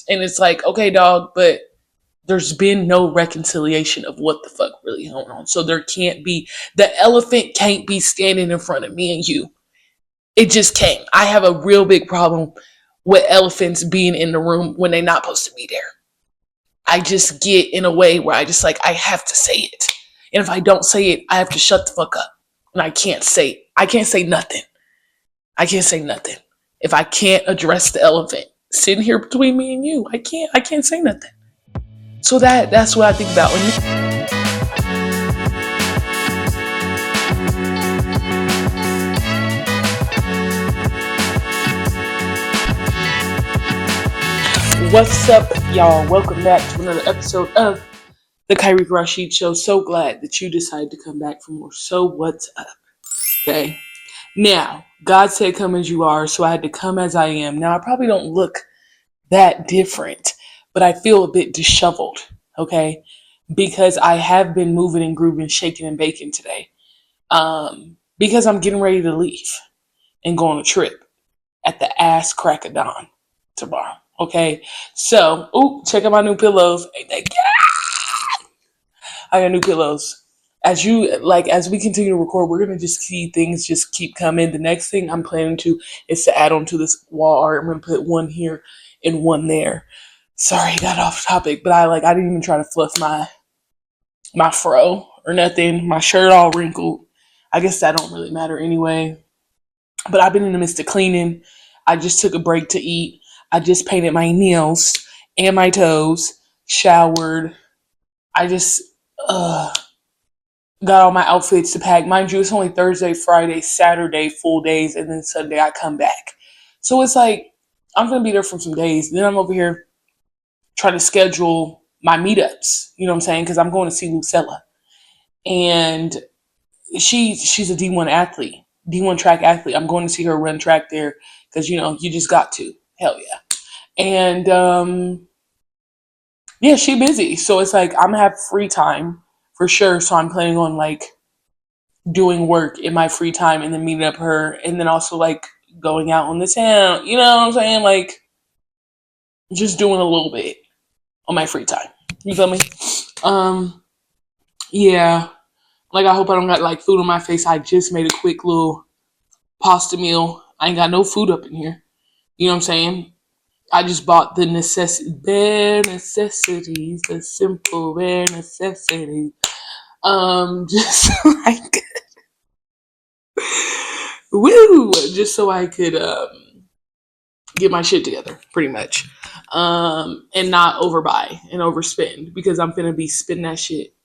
that. And it's like, okay, dog, but there's been no reconciliation of what the fuck really going on. So there can't be, the elephant can't be standing in front of me and you. It just can't. I have a real big problem with elephants being in the room when they're not supposed to be there. I just get in a way where I just like, I have to say it. And if I don't say it, I have to shut the fuck up. And I can't say nothing. I can't say nothing. If I can't address the elephant sitting here between me and you, I can't say nothing. So that's what I think about. What's up, y'all? Welcome back to another episode of the Kyrie Rashid Show. So glad that you decided to come back for more. So what's up? Okay. Now, God said come as you are, so I had to come as I am. Now, I probably don't look that different, but I feel a bit disheveled, okay? Because I have been moving and grooving, shaking and baking today. Because I'm getting ready to leave and go on a trip at the ass crack of dawn tomorrow. Okay, so check out my new pillows. I got new pillows. As we continue to record, we're gonna just see things just keep coming. The next thing I'm planning to is to add on to this wall art. I'm gonna put one here and one there. Sorry, got off topic, but I didn't even try to fluff my fro or nothing. My shirt all wrinkled. I guess that don't really matter anyway. But I've been in the midst of cleaning. I just took a break to eat. I just painted my nails and my toes, showered. I just got all my outfits to pack. Mind you, it's only Thursday, Friday, Saturday, full days, and then Sunday I come back. So it's like, I'm going to be there for some days. Then I'm over here trying to schedule my meetups. You know what I'm saying? Because I'm going to see Lucella. And she's a D1 athlete, D1 track athlete. I'm going to see her run track there because, you just got to. Hell yeah. And yeah, she busy. So it's like I'm gonna have free time for sure. So I'm planning on doing work in my free time and then meeting up her and then also going out on the town. You know what I'm saying? Just doing a little bit on my free time. You feel me? Yeah. I hope I don't got food on my face. I just made a quick little pasta meal. I ain't got no food up in here. You know what I'm saying? I just bought the bare necessities, the simple bare necessities. Just woo, just so I could get my shit together, pretty much, and not overbuy and overspend because I'm gonna be spending that shit.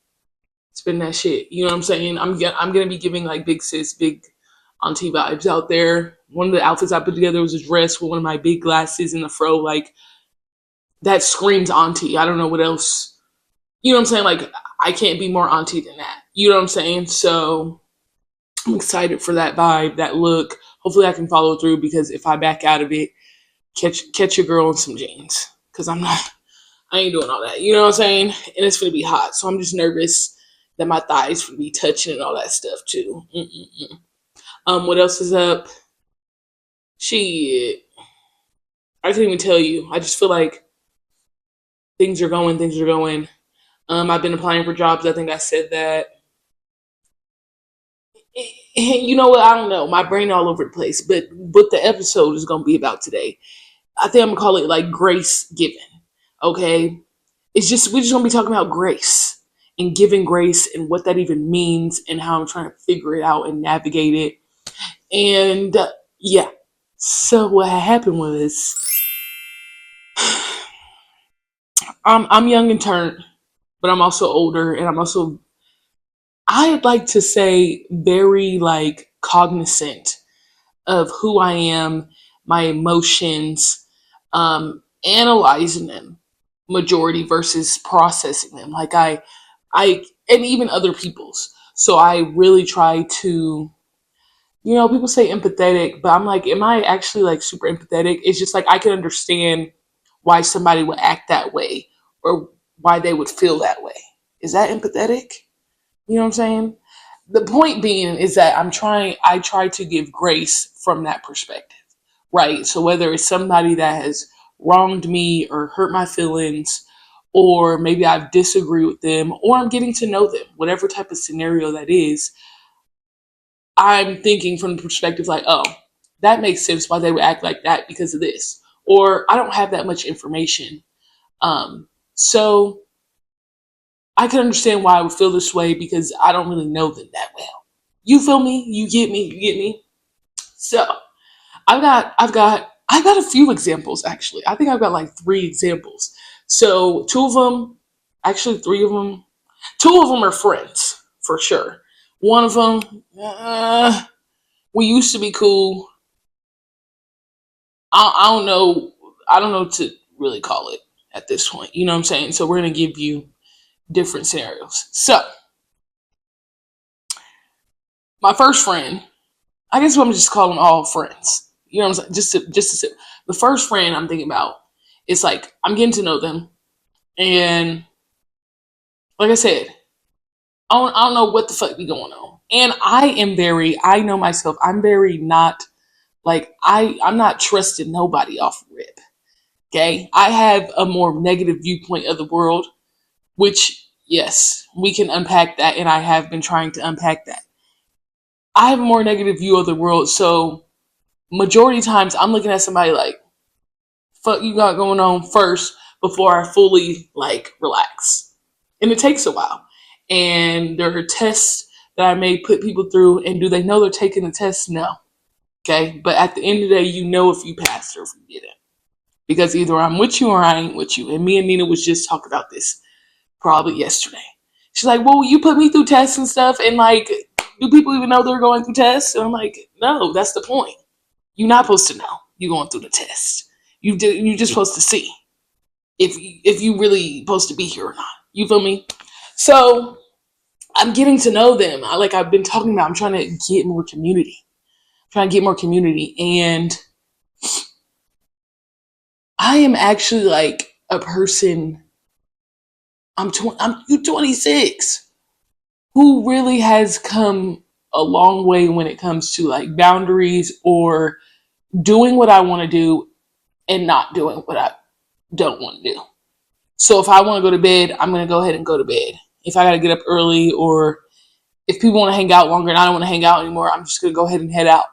You know what I'm saying? I'm gonna be giving big sis, big auntie vibes out there. One of the outfits I put together was a dress with one of my big glasses and the fro, that screams auntie. I don't know what else. You know what I'm saying? I can't be more auntie than that. You know what I'm saying? So I'm excited for that vibe, that look. Hopefully I can follow through because if I back out of it, catch your girl in some jeans. Because I ain't doing all that. You know what I'm saying? And it's going to be hot. So I'm just nervous that my thighs will be touching and all that stuff too. What else is up? Shit. I can't even tell you. I just feel like things are going. I've been applying for jobs. I think I said that. You know what? I don't know. My brain all over the place. But what the episode is going to be about today, I think I'm going to call it grace given. Okay? We're just going to be talking about grace and giving grace and what that even means and how I'm trying to figure it out and navigate it. And yeah. So what happened was I'm young and turned, but I'm also older and I'd like to say very cognizant of who I am, my emotions, analyzing them majority versus processing them. And even other people's. So I really try to, people say empathetic, but I'm am I actually super empathetic? It's just I can understand why somebody would act that way or why they would feel that way. Is that empathetic? You know what I'm saying? The point being is that I try to give grace from that perspective, right? So whether it's somebody that has wronged me or hurt my feelings, or maybe I've disagreed with them, or I'm getting to know them, whatever type of scenario that is, I'm thinking from the perspective like, oh, that makes sense why they would act like that because of this. Or I don't have that much information. So I can understand why I would feel this way because I don't really know them that well. You feel me? You get me? You get me? So I've got a few examples actually. I think I've got like three examples. So two of them, actually three of them, two of them are friends for sure. One of them, we used to be cool. I don't know. I don't know what to really call it at this point. You know what I'm saying? So we're gonna give you different scenarios. So my first friend, I guess I'm just calling them all friends. You know what I'm saying? Just to the first friend I'm thinking about. It's like I'm getting to know them, and like I said, I don't know what the fuck be going on. And I know myself. I'm very not like I'm not trusting nobody off rip. Okay, I have a more negative viewpoint of the world, which yes, we can unpack that, and I have been trying to unpack that. I have a more negative view of the world, so majority of times I'm looking at somebody like, fuck you got going on first before I fully like relax. And it takes a while. And there are tests that I may put people through, and do they know they're taking the test? No. Okay. But at the end of the day, you know if you passed or if you didn't. Because either I'm with you or I ain't with you. And me and Nina was just talking about this probably yesterday. She's like, well, you put me through tests and stuff, and like, do people even know they're going through tests? And I'm like, no, that's the point. You're not supposed to know you're going through the test. You're just supposed to see if you really supposed to be here or not. You feel me? So I'm getting to know them. I've been talking about. I'm trying to get more community. And I am actually like a person. I'm 26 who really has come a long way when it comes to like boundaries or doing what I want to do and not doing what I don't want to do. So if I want to go to bed, I'm going to go ahead and go to bed. If I got to get up early, or if people want to hang out longer and I don't want to hang out anymore, I'm just going to go ahead and head out.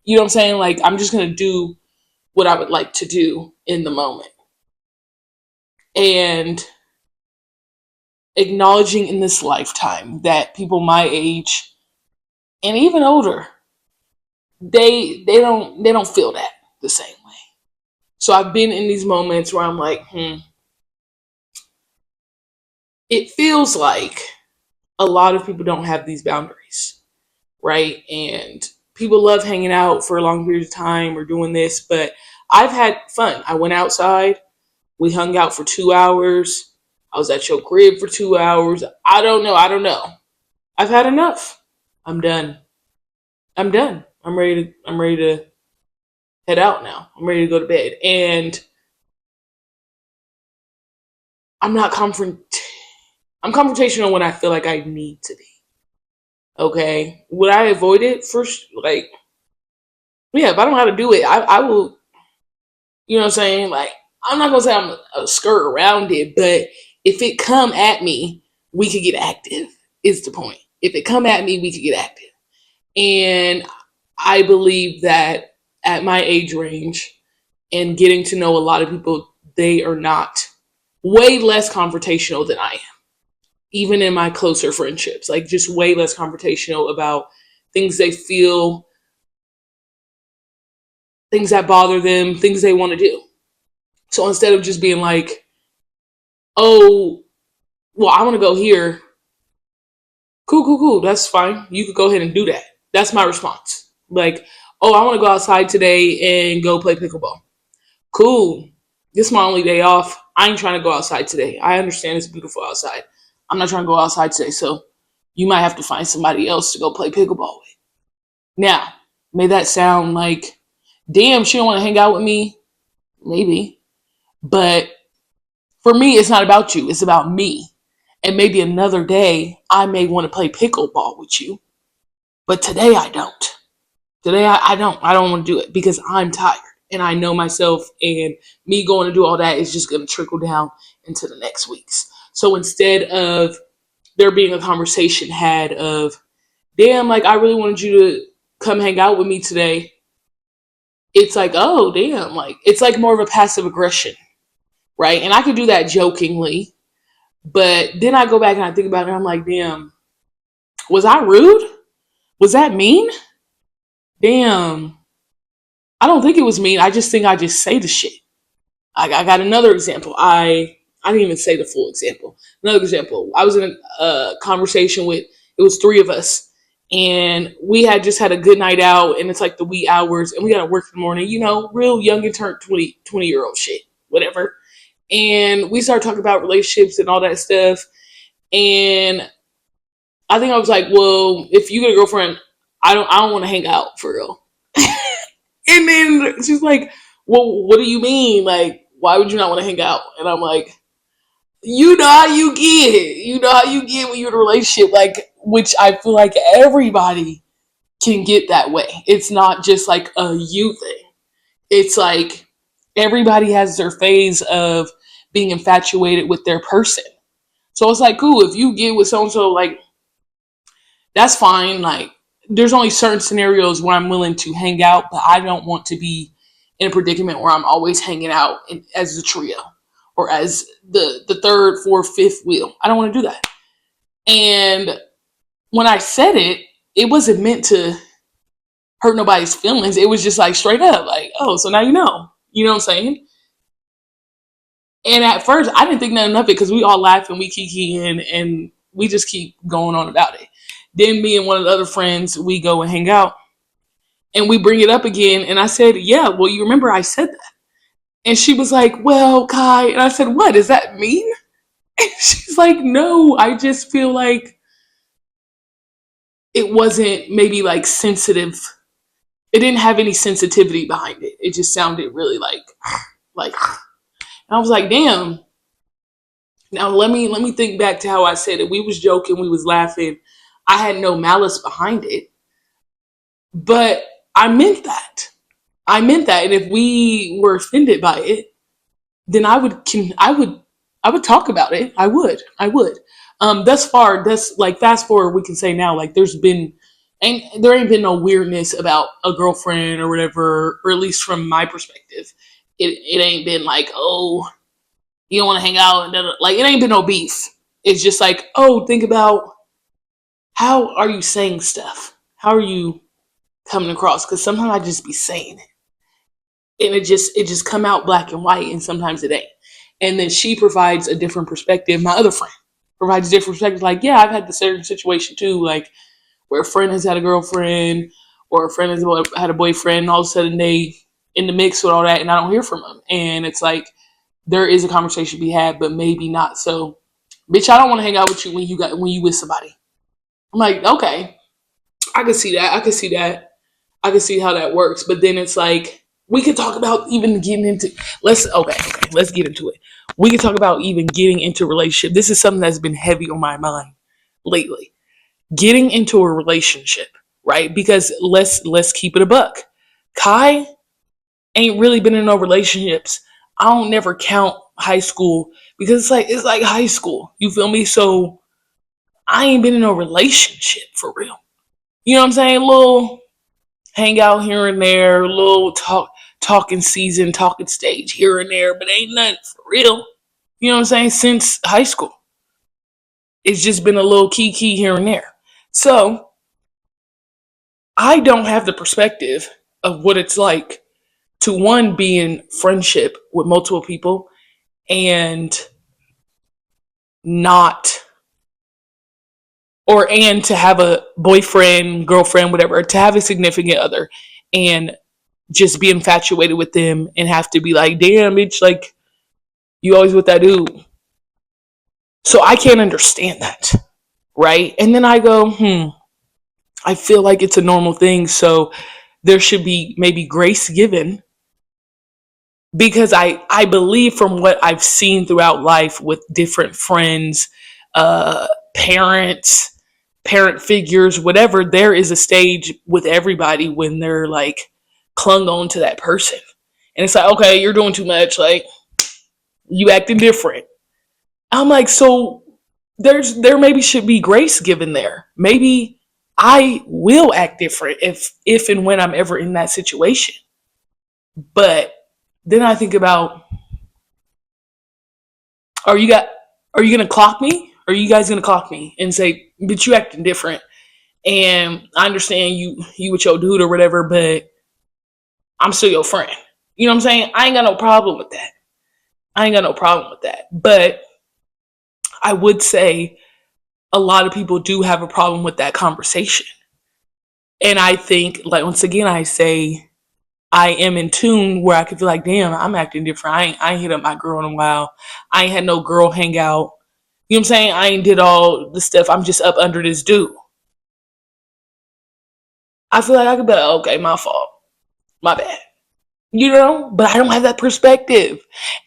You know what I'm saying? Like, I'm just going to do what I would like to do in the moment. And acknowledging in this lifetime that people my age and even older, they don't feel that the same way. So I've been in these moments where I'm like, it feels like a lot of people don't have these boundaries, right? And people love hanging out for a long period of time or doing this, but I've had fun. I went outside, we hung out for 2 hours. I was at your crib for 2 hours. I don't know. I've had enough. I'm done. I'm ready to head out now. I'm ready to go to bed. And I'm not confront I'm confrontational when I feel like I need to be. Okay. Would I avoid it first? Like, yeah, if I don't know how to do it, I will, you know what I'm saying? Like, I'm not gonna say I'm a skirt around it, but if it come at me, we could get active, is the point. If it come at me, we could get active. And I believe that at my age range and getting to know a lot of people, they are not way less confrontational than I am. Even in my closer friendships, like just way less confrontational about things they feel, things that bother them, things they want to do. So instead of just being like, oh, well, I want to go here, cool, that's fine. You could go ahead and do that. That's my response. Like, oh, I want to go outside today and go play pickleball. Cool. This is my only day off. I ain't trying to go outside today. I understand it's beautiful outside. I'm not trying to go outside today, so you might have to find somebody else to go play pickleball with. Now, may that sound like, damn, she don't want to hang out with me? Maybe. But for me, it's not about you. It's about me. And maybe another day, I may want to play pickleball with you. But today, I don't. Today, I don't. I don't want to do it because I'm tired. and I know myself, and me going to do all that is just going to trickle down into the next weeks. So instead of there being a conversation had of, damn, like I really wanted you to come hang out with me today, it's like, oh, damn, like it's like more of a passive aggression, right? And I could do that jokingly, but then I go back and I think about it and I'm like, damn, was I rude? Was that mean? Damn, I don't think it was mean. I just think I just say the shit. I got another example. I didn't even say the full example. Another example. I was in a conversation with, it was three of us, and we had just had a good night out, and it's like the wee hours, and we got to work in the morning. You know, real young and turned 20-year-old shit, whatever. And we started talking about relationships and all that stuff. And I think I was like, well, if you get a girlfriend, I don't want to hang out for real. And then she's like, well, what do you mean? Like, why would you not want to hang out? And I'm like, you know how you get. You know how you get when you're in a relationship. Like, which I feel like everybody can get that way. It's not just like a you thing. It's like everybody has their phase of being infatuated with their person. So it's like, cool, if you get with so and so, like, that's fine. Like, there's only certain scenarios where I'm willing to hang out, but I don't want to be in a predicament where I'm always hanging out as a trio or as the third, fourth, fifth wheel. I don't want to do that. And when I said it, it wasn't meant to hurt nobody's feelings. It was just like straight up, like, oh, so now you know. You know what I'm saying? And at first, I didn't think nothing of it because we all laugh and we kiki and we just keep going on about it. Then me and one of the other friends, we go and hang out and we bring it up again. And I said, yeah, well, you remember I said that. And she was like, well, Kai. And I said, what, does that mean? And she's like, no, I just feel like it wasn't maybe like sensitive. It didn't have any sensitivity behind it. It just sounded really like, and I was like, damn. Now let me think back to how I said it. We was joking, we was laughing. I had no malice behind it, but I meant that. I meant that, and if we were offended by it, then I would talk about it. I would. Thus far, that's like fast forward. We can say now, like there ain't been no weirdness about a girlfriend or whatever, or at least from my perspective, it ain't been like, oh, you don't want to hang out, and like it ain't been no beef. It's just like, oh, think about how are you saying stuff? How are you coming across? Because sometimes I just be saying it, and it just come out black and white, and sometimes it ain't. And then she provides a different perspective. My other friend provides a different perspective. Like, yeah, I've had the certain situation too, like where a friend has had a girlfriend or a friend has had a boyfriend, and all of a sudden they in the mix with all that, and I don't hear from them, and it's like there is a conversation to be had, but maybe not. So, bitch, I don't want to hang out with you when you with somebody. I'm like, okay, I can see that. I can see that. I can see how that works. But then it's like we could talk about even getting into let's get into it. We could talk about even getting into a relationship. This is something that's been heavy on my mind lately. Getting into a relationship, right? Because let's keep it a buck. Kai ain't really been in no relationships. I don't never count high school because it's like high school. You feel me? So I ain't been in no relationship for real. You know what I'm saying? A little hang out here and there, a little talking season, talking stage here and there, but ain't nothing for real. You know what I'm saying? Since high school. It's just been a little key here and there. So I don't have the perspective of what it's like to one be in friendship with multiple people and not and to have a boyfriend, girlfriend, whatever, to have a significant other and just be infatuated with them and have to be like, damn, it's like you always with that dude. So I can't understand that. Right. And then I go, I feel like it's a normal thing. So there should be maybe grace given because I believe from what I've seen throughout life with different friends, parents, parent figures, whatever, there is a stage with everybody when they're like clung on to that person. And it's like, okay, you're doing too much. Like, you acting different. I'm like, so there maybe should be grace given there. Maybe I will act different if and when I'm ever in that situation. But then I think about, are you got are you gonna clock me? Are you guys gonna clock me and say, bitch, you acting different? And I understand you with your dude or whatever, but I'm still your friend. You know what I'm saying? I ain't got no problem with that. I ain't got no problem with that. But I would say a lot of people do have a problem with that conversation. And I think, like, once again, I say I am in tune where I could feel like, damn, I'm acting different. I ain't hit up my girl in a while. I ain't had no girl hang out. You know what I'm saying? I ain't did all the stuff. I'm just up under this dude. I feel like I could be like, okay, my fault. My bad. You know? But I don't have that perspective.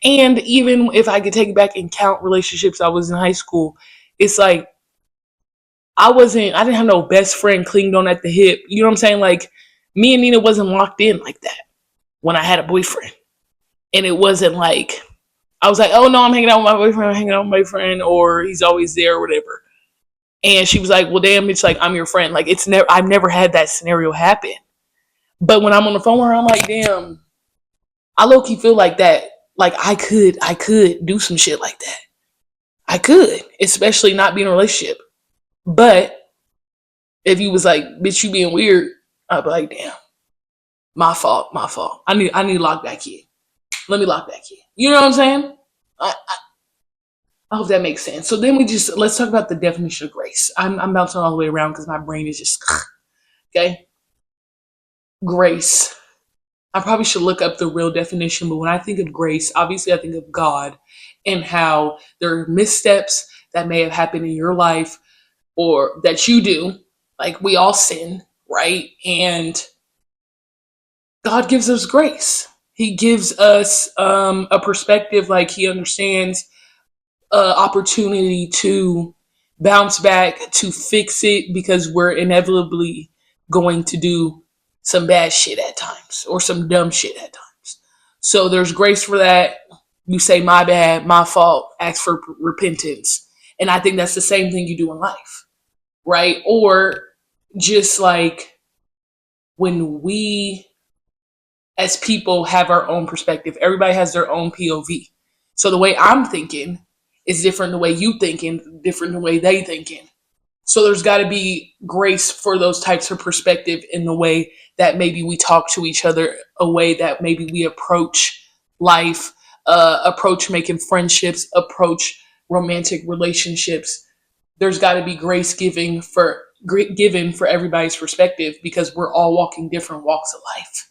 And even if I could take it back and count relationships I was in high school, it's like I didn't have no best friend clinged on at the hip. You know what I'm saying? Like, me and Nina wasn't locked in like that when I had a boyfriend. And it wasn't like, I was like, oh no, I'm hanging out with my boyfriend, I'm hanging out with my boyfriend, or he's always there or whatever. And she was like, well, damn, it's like, I'm your friend. Like, I've never had that scenario happen. But when I'm on the phone with her, I'm like, damn, I low key feel like that. Like, I could do some shit like that. I could, especially not be in a relationship. But if you was like, bitch, you being weird, I'd be like, damn, my fault. I need to lock back in. Let me lock back in. You know what I'm saying? I hope that makes sense. So then let's talk about the definition of grace. I'm bouncing all the way around because my brain is just, okay? Grace. I probably should look up the real definition, but when I think of grace, obviously I think of God and how there are missteps that may have happened in your life or that you do. Like, we all sin, right? And God gives us grace. He gives us a perspective, like he understands opportunity to bounce back, to fix it, because we're inevitably going to do some bad shit at times or some dumb shit at times. So there's grace for that. You say, my bad, my fault, ask for repentance. And I think that's the same thing you do in life, right? Or just like when we as people have our own perspective, everybody has their own POV. So the way I'm thinking is different than the way you thinking, different than the way they thinking. So there's got to be grace for those types of perspective in the way that maybe we talk to each other, a way that maybe we approach life, approach making friendships, approach romantic relationships. There's got to be grace given for everybody's perspective because we're all walking different walks of life.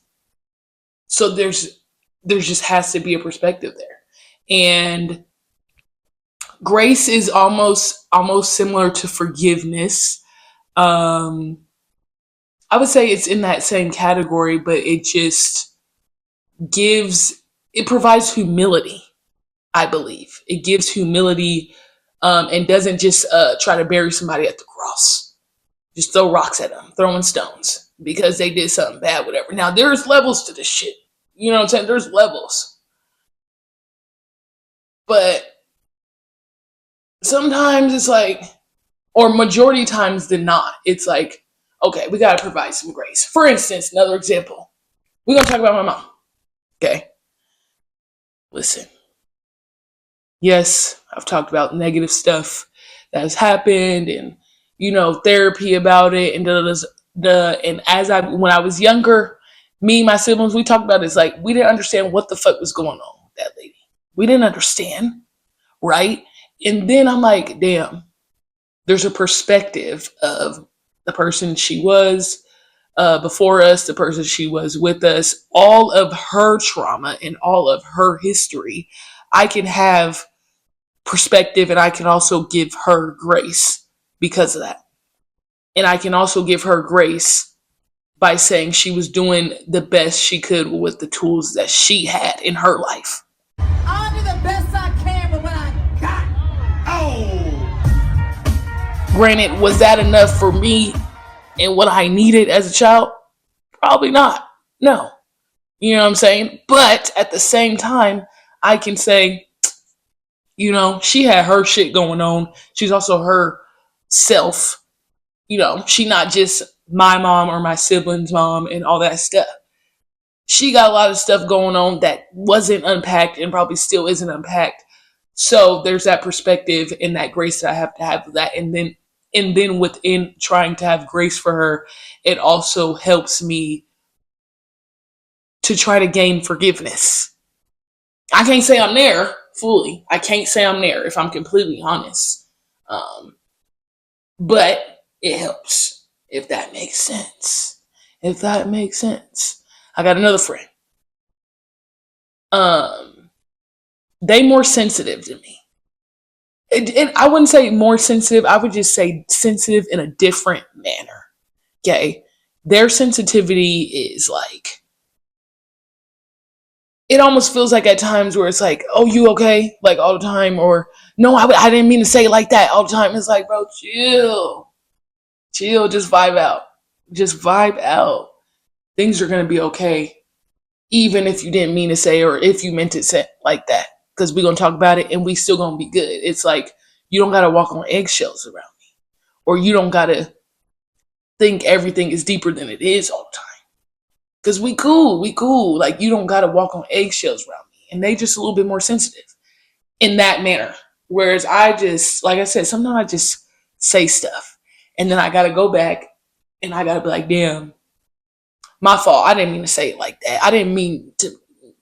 So there's just has to be a perspective there. And grace is almost similar to forgiveness. I would say it's in that same category, but it just provides humility, I believe. It gives humility and doesn't just try to bury somebody at the cross. Just throw rocks at them, throwing stones because they did something bad, whatever. Now, there's levels to this shit. You know what I'm saying? There's levels. But sometimes it's like, or majority times than not, it's like, okay, we got to provide some grace. For instance, another example. We're going to talk about my mom. Okay. Listen. Yes, I've talked about negative stuff that has happened and, therapy about it. And when I was younger, me and my siblings, we talked about it. It's like, we didn't understand what the fuck was going on with that lady. We didn't understand. Right. And then I'm like, damn, there's a perspective of the person she was before us, the person she was with us, all of her trauma and all of her history. I can have perspective and I can also give her grace because of that. And I can also give her grace by saying she was doing the best she could with the tools that she had in her life. I'll do the best I can with what I got. Oh! Granted, was that enough for me and what I needed as a child? Probably not. No. You know what I'm saying? But at the same time, I can say, she had her shit going on. She's also her self. She not just my mom or my siblings' mom and all that stuff. She got a lot of stuff going on that wasn't unpacked and probably still isn't unpacked. So there's that perspective and that grace that I have to have with that. And then within trying to have grace for her, it also helps me to try to gain forgiveness. I can't say I'm there fully. I can't say I'm there if I'm completely honest. Um, but it helps, if that makes sense. If that makes sense. I got another friend. Um, they more sensitive to me. And I wouldn't say more sensitive. I would just say sensitive in a different manner. Okay, their sensitivity is like, it almost feels like at times where it's like, oh, you okay? Like all the time, or no, I didn't mean to say it like that all the time. It's like, bro, chill, chill, just vibe out, just vibe out. Things are gonna be okay, even if you didn't mean to say, or if you meant it say like that, because we're gonna talk about it and we still gonna be good. It's like you don't gotta walk on eggshells around me, or you don't gotta think everything is deeper than it is all the time. Cause we cool. Like you don't gotta walk on eggshells around me, and they just a little bit more sensitive in that manner. Whereas I just, like I said, sometimes I just say stuff, and then I gotta go back and I gotta be like, damn, my fault. I didn't mean to say it like that. I didn't mean to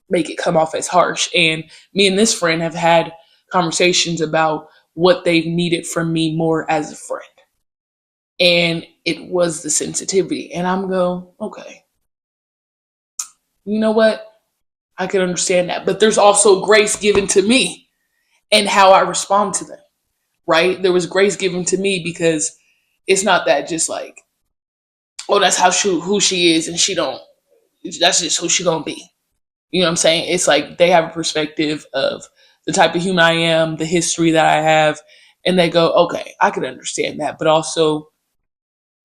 make it come off as harsh. And me and this friend have had conversations about what they've needed from me more as a friend. And it was the sensitivity. And I'm go, okay, you know what? I can understand that. But there's also grace given to me and how I respond to them, right? There was grace given to me because it's not that just like, oh, that's who she is, and she don't. That's just who she gonna be. You know what I'm saying? It's like they have a perspective of the type of human I am, the history that I have, and they go, okay, I could understand that. But also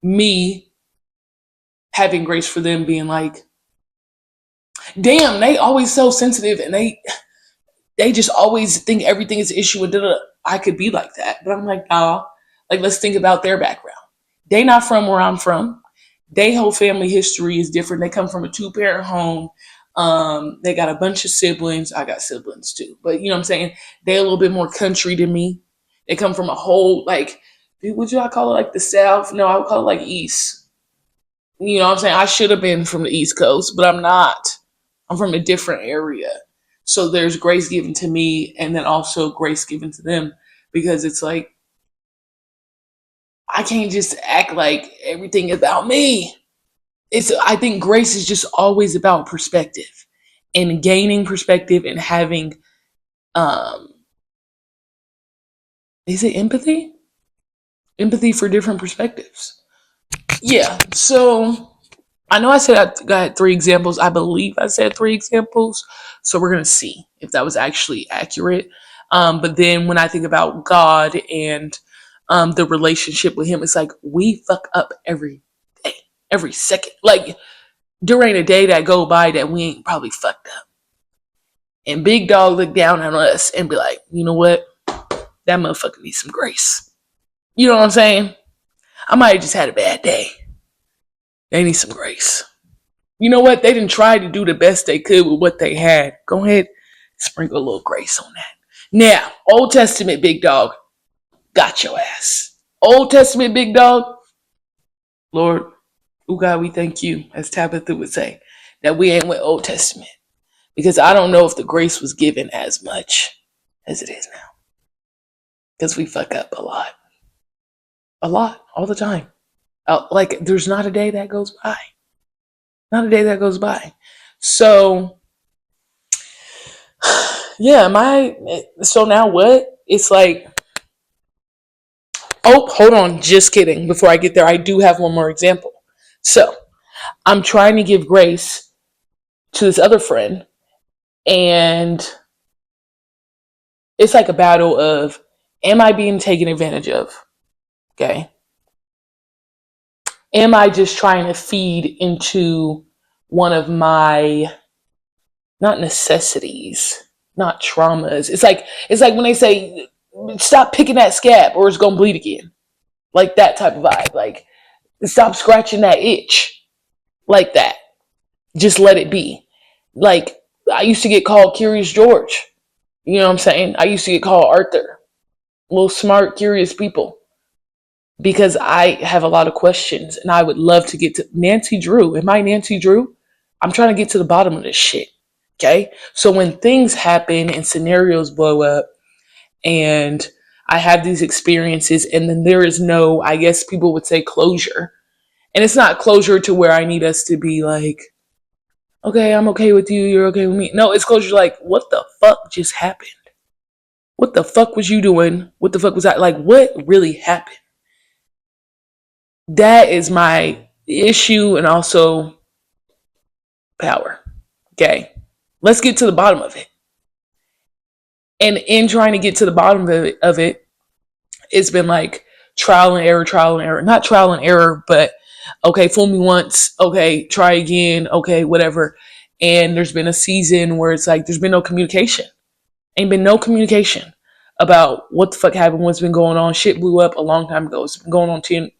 me having grace for them being like, damn, they always so sensitive and they just always think everything is an issue and da-da-da. I could be like that. But I'm like, nah, like let's think about their background. They not from where I'm from. They whole family history is different. They come from a two-parent home. They got a bunch of siblings. I got siblings too. But you know what I'm saying? They're a little bit more country than me. They come from a whole like, would you I call it like the South? No, I would call it like East. You know what I'm saying? I should have been from the East Coast, but I'm not. I'm from a different area. So there's grace given to me and then also grace given to them, because it's like I can't just act like everything is about me. I think grace is just always about perspective and gaining perspective and having um is it empathy? Empathy for different perspectives. Yeah. So I know I said I got three examples. I believe I said three examples. So we're gonna see if that was actually accurate. But then when I think about God and the relationship with Him, it's like we fuck up every day, every second. Like there ain't a day that go by that we ain't probably fucked up. And Big Dog look down on us and be like, you know what? That motherfucker needs some grace. You know what I'm saying? I might have just had a bad day. They need some grace. You know what? They didn't try to do the best they could with what they had. Go ahead, sprinkle a little grace on that. Now, Old Testament Big Dog got your ass. Old Testament Big Dog, Lord, oh God, we thank you, as Tabitha would say, that we ain't with Old Testament. Because I don't know if the grace was given as much as it is now. Because we fuck up a lot. A lot, all the time. Like, there's not a day that goes by. Not a day that goes by. So, yeah, so now what? It's like, oh, hold on, just kidding. Before I get there, I do have one more example. So, I'm trying to give grace to this other friend, and it's like a battle of, am I being taken advantage of? Okay. Am I just trying to feed into one of my not necessities, not traumas. It's like when they say stop picking that scab or it's gonna bleed again. Like that type of vibe. Like stop scratching that itch. Like that. Just let it be. Like I used to get called Curious George. You know what I'm saying? I used to get called Arthur. Little smart, curious people. Because I have a lot of questions and I would love to get to Nancy Drew. Am I Nancy Drew? I'm trying to get to the bottom of this shit. Okay? So when things happen and scenarios blow up and I have these experiences and then there is no, I guess people would say closure. And it's not closure to where I need us to be like, okay, I'm okay with you, you're okay with me. No, it's closure like, what the fuck just happened? What the fuck was you doing? What the fuck was that? Like, what really happened? That is my issue and also power. Okay. Let's get to the bottom of it. And in trying to get to the bottom of it, it's been like trial and error, trial and error. Not trial and error, but okay, fool me once. Okay, try again. Okay, whatever. And there's been a season where it's like there's been no communication. Ain't been no communication about what the fuck happened, what's been going on. Shit blew up a long time ago. It's been going on 2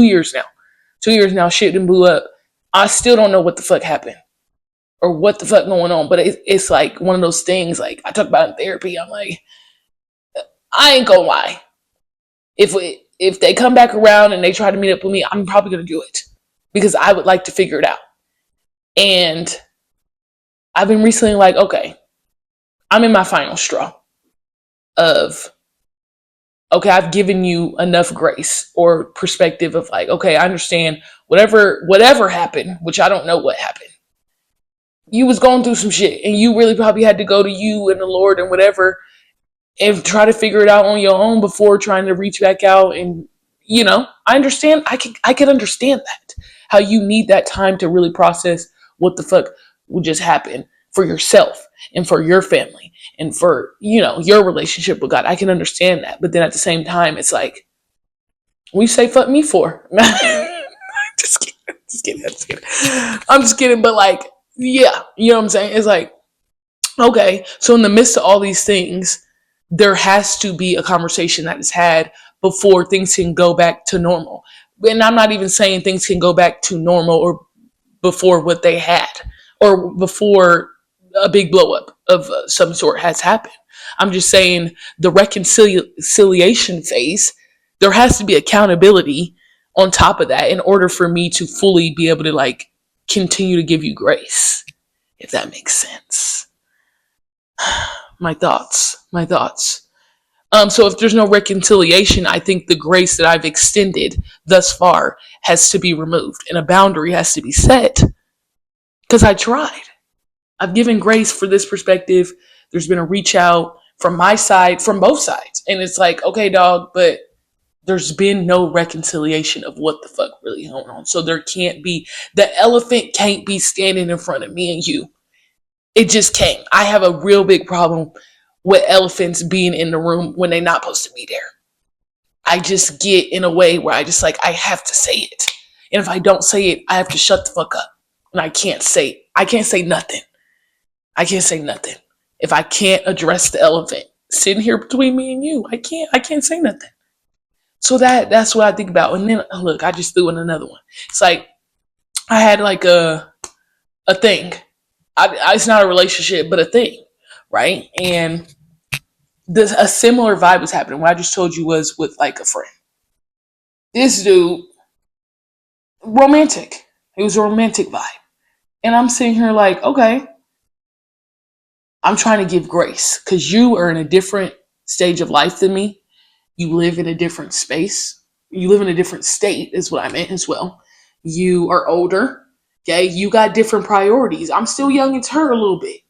years now. 2 years now, shit done blew up. I still don't know what the fuck happened or what the fuck going on. But it's like one of those things, like I talk about in therapy. I'm like, I ain't gonna lie. If they come back around and they try to meet up with me, I'm probably gonna do it because I would like to figure it out. And I've been recently like, okay, I'm in my final straw of, okay, I've given you enough grace or perspective of like, okay, I understand whatever happened, which I don't know what happened. You was going through some shit and you really probably had to go to you and the Lord and whatever and try to figure it out on your own before trying to reach back out. And I understand. I can understand that, how you need that time to really process what the fuck would just happen for yourself and for your family and for your relationship with God. I can understand that, but then at the same time it's like, what you say fuck me for? just kidding I'm just kidding, but like, yeah, you know what I'm saying? It's like, okay, so in the midst of all these things, there has to be a conversation that is had before things can go back to normal. And I'm not even saying things can go back to normal or before what they had or before a big blow up of some sort has happened. I'm just saying the reconciliation phase, there has to be accountability on top of that in order for me to fully be able to like continue to give you grace, if that makes sense. My thoughts. So if there's no reconciliation, I think the grace that I've extended thus far has to be removed and a boundary has to be set because I tried. I've given grace for this perspective. There's been a reach out from my side, from both sides. And it's like, okay, dog, but there's been no reconciliation of what the fuck really going on. So there can't be, the elephant can't be standing in front of me and you. It just can't. I have a real big problem with elephants being in the room when they're not supposed to be there. I just get in a way where I just like, I have to say it. And if I don't say it, I have to shut the fuck up. And I can't say nothing. I can't say nothing. If I can't address the elephant sitting here between me and you, I can't say nothing. So that's what I think about. And then look, I just threw in another one. It's like I had like a thing. It's not a relationship, but a thing, right? And a similar vibe was happening. What I just told you was with like a friend. This dude, romantic. It was a romantic vibe. And I'm sitting here like, okay, I'm trying to give grace because you are in a different stage of life than me. You live in a different space. You live in a different state is what I meant as well. You are older. Okay. You got different priorities. I'm still young and turn a little bit.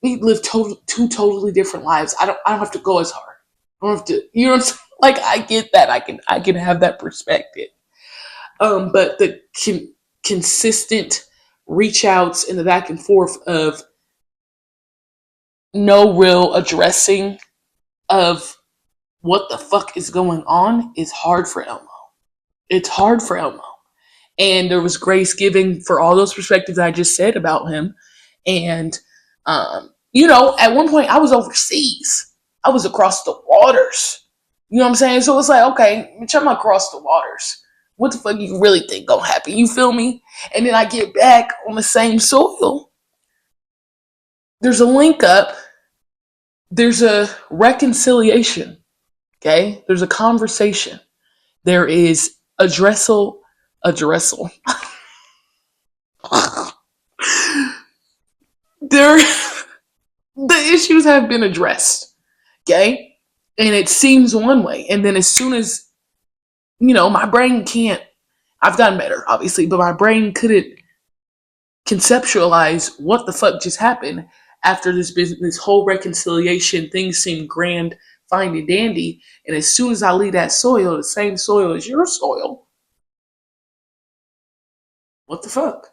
We live two totally different lives. I don't have to go as hard. I don't have to, you know what I'm saying? Like, I get that. I can have that perspective. But the consistent reach outs and the back and forth of no real addressing of what the fuck is going on is hard for Elmo. It's hard for Elmo. And there was grace given for all those perspectives I just said about him. And, at one point I was overseas. I was across the waters. You know what I'm saying? So it's like, okay, bitch, I'm across the waters. What the fuck you really think gonna happen? You feel me? And then I get back on the same soil. There's a link up. There's a reconciliation. Okay? There's a conversation. There is a dressel. There, the issues have been addressed. Okay? And it seems one way. And then as soon as, my brain can't, I've gotten better, obviously, but my brain couldn't conceptualize what the fuck just happened after this whole reconciliation. Things seem grand, fine and dandy. And as soon as I leave that soil, the same soil as your soil, what the fuck?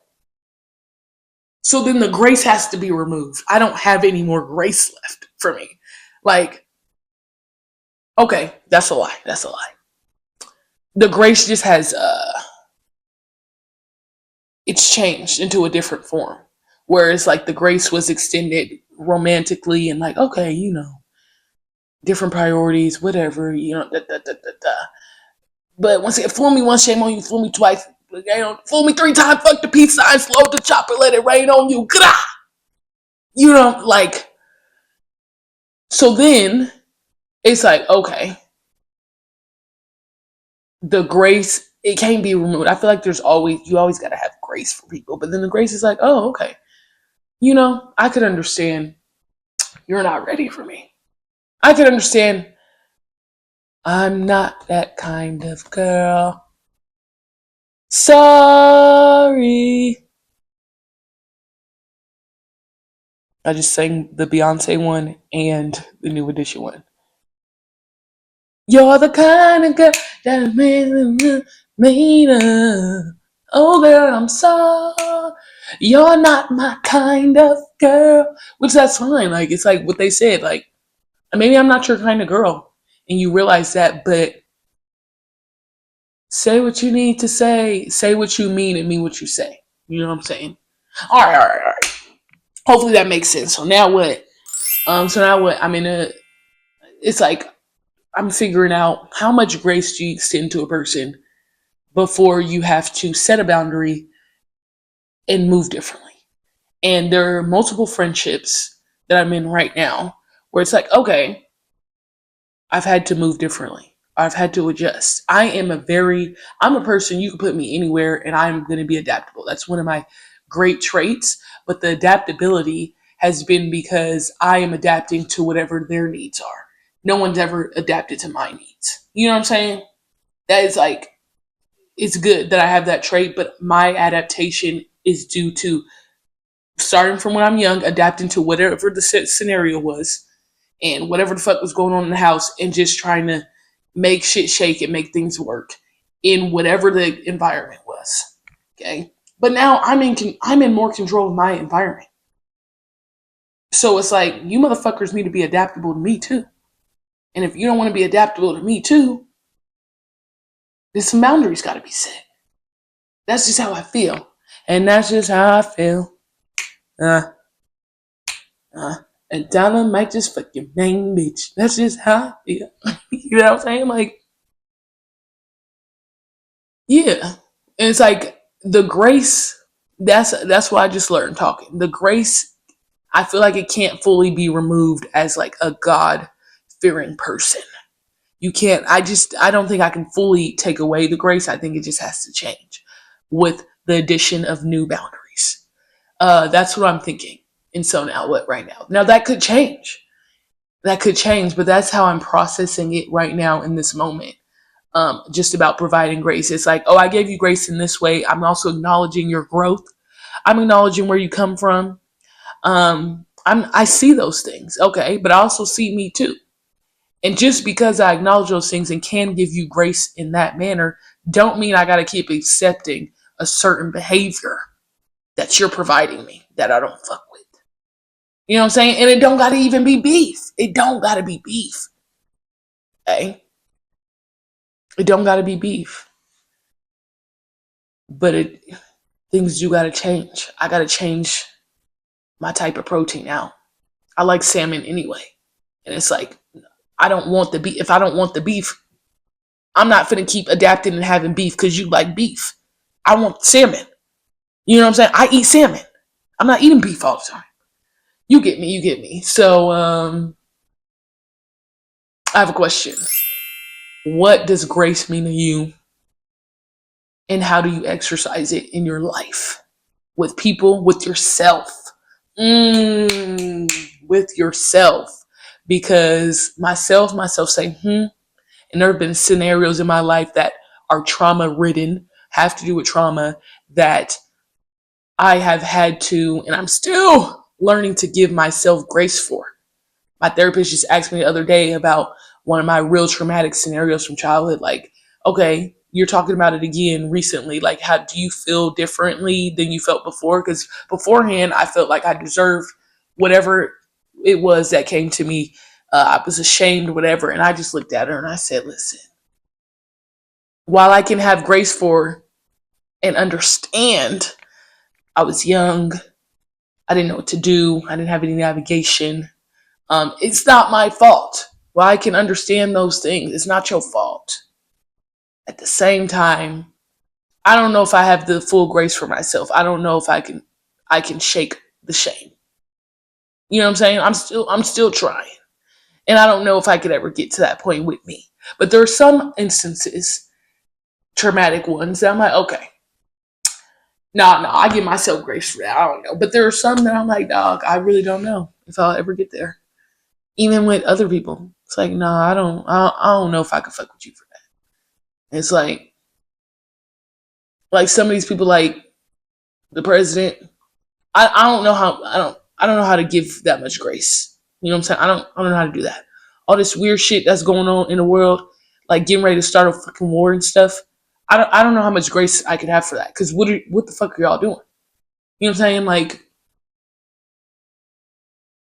So then the grace has to be removed. I don't have any more grace left for me. Like, okay, that's a lie. That's a lie. The grace just has it's changed into a different form. Whereas like the grace was extended romantically and like, okay, different priorities, whatever, da, da, da, da, da. But once again, fool me once, shame on you, fool me twice, fool me 3 times, fuck the peace sign, slow the chopper, let it rain on you. Like, so then it's like, okay, the grace, it can't be removed. I feel like you always got to have grace for people. But then the grace is like, oh, okay. I could understand you're not ready for me. I could understand I'm not that kind of girl. Sorry. I just sang the Beyonce one and the New Edition one. You're the kind of girl that made up. Oh girl, I'm sorry. You're not my kind of girl. Which that's fine. Like, it's like what they said. Like, maybe I'm not your kind of girl. And you realize that, but say what you need to say. Say what you mean and mean what you say. You know what I'm saying? All right. Hopefully that makes sense. So now what? It's like I'm figuring out how much grace do you extend to a person before you have to set a boundary and move differently. And there are multiple friendships that I'm in right now where it's like, okay, I've had to move differently. I've had to adjust. I'm a person, you can put me anywhere and I'm going to be adaptable. That's one of my great traits. But the adaptability has been because I am adapting to whatever their needs are. No one's ever adapted to my needs. You know what I'm saying? That is like, it's good that I have that trait, but my adaptation is due to starting from when I'm young, adapting to whatever the scenario was and whatever the fuck was going on in the house and just trying to make shit shake and make things work in whatever the environment was. Okay. But now I'm in more control of my environment. So it's like, you motherfuckers need to be adaptable to me too. And if you don't want to be adaptable to me too, then some boundaries got to be set. That's just how I feel. And that's just how I feel. And Donna might just fuck your main bitch. That's just how I feel. You know what I'm saying? Like, yeah. And it's like the grace, that's what I just learned talking. The grace, I feel like it can't fully be removed as like a God fearing person. You can't, I don't think I can fully take away the grace. I think it just has to change with the addition of new boundaries. That's what I'm thinking. And so now what right now? Now that could change. But that's how I'm processing it right now in this moment. Just about providing grace. It's like, oh, I gave you grace in this way. I'm also acknowledging your growth. I'm acknowledging where you come from. I see those things. Okay. But I also see me too. And just because I acknowledge those things and can give you grace in that manner, don't mean I got to keep accepting a certain behavior that you're providing me that I don't fuck with. You know what I'm saying? And it don't got to even be beef. It don't got to be beef. Okay? It don't got to be beef. But things do got to change. I got to change my type of protein out. I like salmon anyway. And it's like, I don't want the beef. If I don't want the beef, I'm not finna keep adapting and having beef because you like beef. I want salmon. You know what I'm saying? I eat salmon. I'm not eating beef all the time. You get me, you get me. So I have a question. What does grace mean to you? And how do you exercise it in your life? With people, with yourself. With yourself. Because myself say, and there have been scenarios in my life that are trauma ridden, have to do with trauma, that I have had to, and I'm still learning to give myself grace for. My therapist just asked me the other day about one of my real traumatic scenarios from childhood. Like, okay, you're talking about it again recently. Like, how do you feel differently than you felt before? Because beforehand, I felt like I deserved whatever it was that came to me. I was ashamed, whatever. And I just looked at her and I said, listen, while I can have grace for and understand, I was young. I didn't know what to do. I didn't have any navigation. It's not my fault. Well, I can understand those things. It's not your fault. At the same time, I don't know if I have the full grace for myself. I don't know if I can shake the shame. You know what I'm saying? I'm still trying. And I don't know if I could ever get to that point with me. But there are some instances, traumatic ones, that I'm like, okay. No, I give myself grace for that. I don't know. But there are some that I'm like, dog, I really don't know if I'll ever get there. Even with other people. It's like, no, I don't know if I can fuck with you for that. It's like some of these people, like the president, I don't know how, I don't know how to give that much grace. You know what I'm saying? I don't know how to do that. All this weird shit that's going on in the world, like getting ready to start a fucking war and stuff. I don't know how much grace I could have for that. Because what the fuck are y'all doing? You know what I'm saying? Like,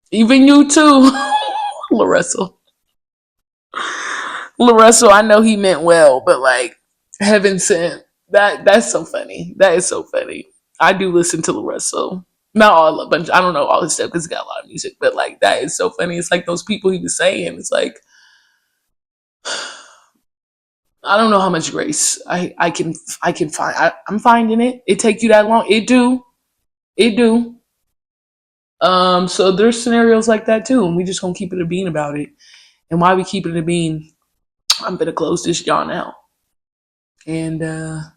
even you too, LaRussell. LaRussell, I know he meant well, but like, heaven sent. That's so funny. That is so funny. I do listen to LaRussell. Not all a bunch. I don't know all his stuff because he got a lot of music, but like that is so funny. It's like those people he was saying. It's like, I don't know how much grace I can find. I'm finding it. It take you that long? It do. So there's scenarios like that too, and we just gonna keep it a bean about it. And why we keep it a bean? I'm gonna close this y'all now. And this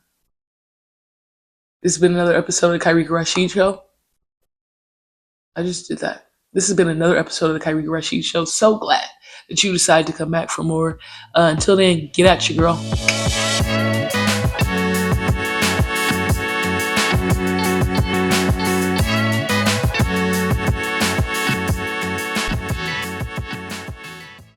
has been another episode of the Kyrie Rashid Show. I just did that. This has been another episode of the Kyrie Rashid Show. So glad that you decided to come back for more. Until then, get at you, girl.